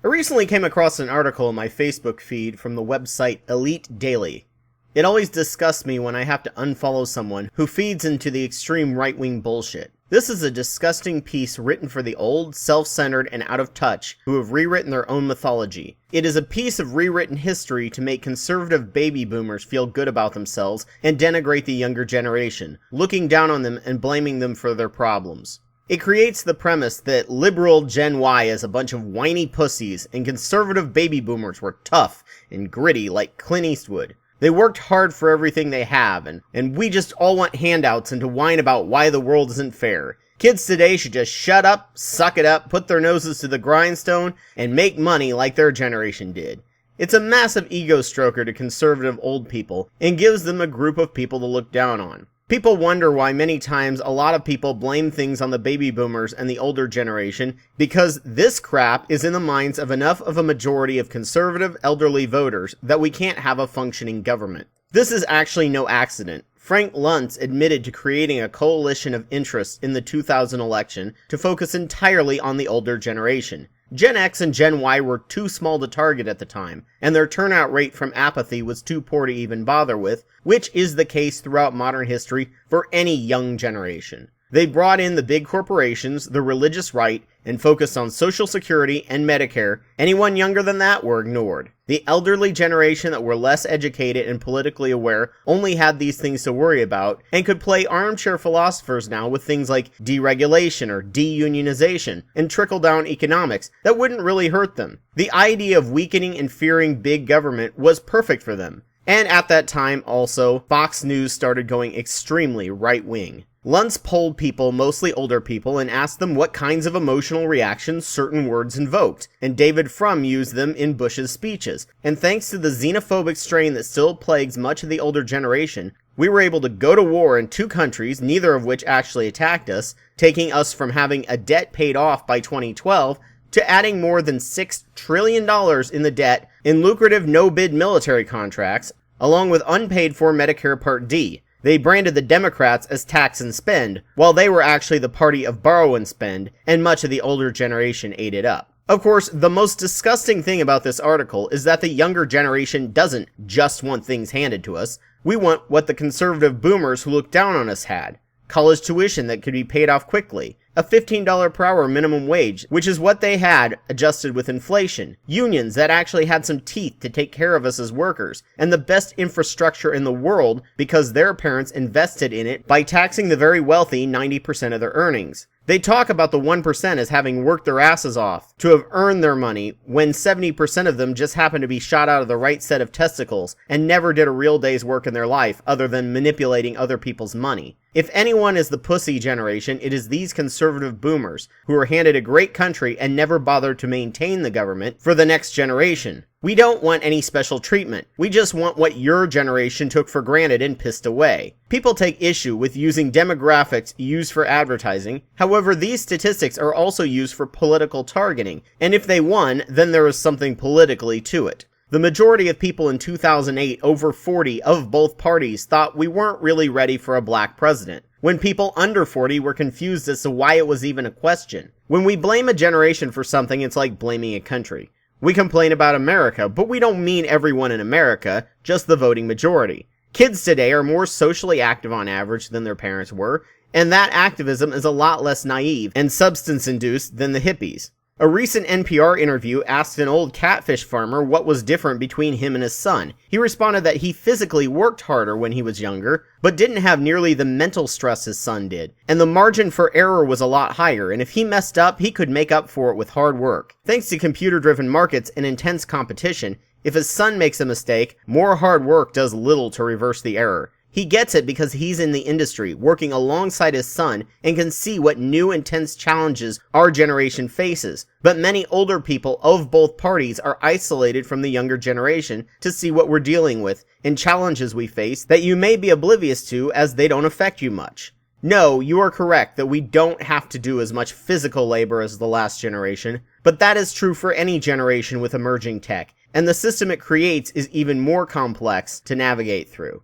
I recently came across an article in my Facebook feed from the website Elite Daily. It always disgusts me when I have to unfollow someone who feeds into the extreme right-wing bullshit. This is a disgusting piece written for the old, self-centered, and out of touch who have rewritten their own mythology. It is a piece of rewritten history to make conservative baby boomers feel good about themselves and denigrate the younger generation, looking down on them and blaming them for their problems. It creates the premise that liberal Gen Y is a bunch of whiny pussies and conservative baby boomers were tough and gritty like Clint Eastwood. They worked hard for everything they have, and we just all want handouts and to whine about why the world isn't fair. Kids today should just shut up, suck it up, put their noses to the grindstone, and make money like their generation did. It's a massive ego stroker to conservative old people, and gives them a group of people to look down on. People wonder why many times a lot of people blame things on the baby boomers and the older generation because this crap is in the minds of enough of a majority of conservative elderly voters that we can't have a functioning government. This is actually no accident. Frank Luntz admitted to creating a coalition of interests in the 2000 election to focus entirely on the older generation. Gen X and Gen Y were too small to target at the time, and their turnout rate from apathy was too poor to even bother with, which is the case throughout modern history for any young generation. They brought in the big corporations, the religious right, and focused on Social Security and Medicare. Anyone younger than that were ignored. The elderly generation that were less educated and politically aware only had these things to worry about, and could play armchair philosophers now with things like deregulation or deunionization, and trickle-down economics that wouldn't really hurt them. The idea of weakening and fearing big government was perfect for them. And at that time, also, Fox News started going extremely right-wing. Luntz polled people, mostly older people, and asked them what kinds of emotional reactions certain words invoked, and David Frum used them in Bush's speeches. And thanks to the xenophobic strain that still plagues much of the older generation, we were able to go to war in 2 countries, neither of which actually attacked us, taking us from having a debt paid off by 2012 to adding more than $6 trillion in the debt in lucrative no-bid military contracts, along with unpaid-for Medicare Part D. They branded the Democrats as tax and spend, while they were actually the party of borrow and spend, and much of the older generation ate it up. Of course, the most disgusting thing about this article is that the younger generation doesn't just want things handed to us. We want what the conservative boomers who look down on us had. College tuition that could be paid off quickly. A $15 per hour minimum wage, which is what they had, adjusted with inflation. Unions that actually had some teeth to take care of us as workers. And the best infrastructure in the world because their parents invested in it by taxing the very wealthy 90% of their earnings. They talk about the 1% as having worked their asses off to have earned their money when 70% of them just happened to be shot out of the right set of testicles and never did a real day's work in their life other than manipulating other people's money. If anyone is the pussy generation, it is these conservative boomers who were handed a great country and never bothered to maintain the government for the next generation. We don't want any special treatment. We just want what your generation took for granted and pissed away. People take issue with using demographics used for advertising. However, these statistics are also used for political targeting, and if they won, then there is something politically to it. The majority of people in 2008, over 40 of both parties, thought we weren't really ready for a black president, when people under 40 were confused as to why it was even a question. When we blame a generation for something, it's like blaming a country. We complain about America, but we don't mean everyone in America, just the voting majority. Kids today are more socially active on average than their parents were, and that activism is a lot less naive and substance-induced than the hippies. A recent NPR interview asked an old catfish farmer what was different between him and his son. He responded that he physically worked harder when he was younger, but didn't have nearly the mental stress his son did. And the margin for error was a lot higher, and if he messed up, he could make up for it with hard work. Thanks to computer-driven markets and intense competition, if his son makes a mistake, more hard work does little to reverse the error. He gets it because he's in the industry, working alongside his son, and can see what new intense challenges our generation faces. But many older people of both parties are isolated from the younger generation to see what we're dealing with, and challenges we face that you may be oblivious to as they don't affect you much. No, you are correct that we don't have to do as much physical labor as the last generation, but that is true for any generation with emerging tech, and the system it creates is even more complex to navigate through.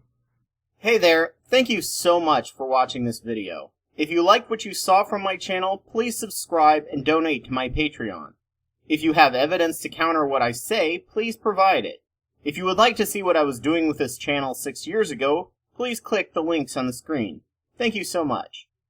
Hey there, thank you so much for watching this video. If you liked what you saw from my channel, please subscribe and donate to my Patreon. If you have evidence to counter what I say, please provide it. If you would like to see what I was doing with this channel 6 years ago, please click the links on the screen. Thank you so much.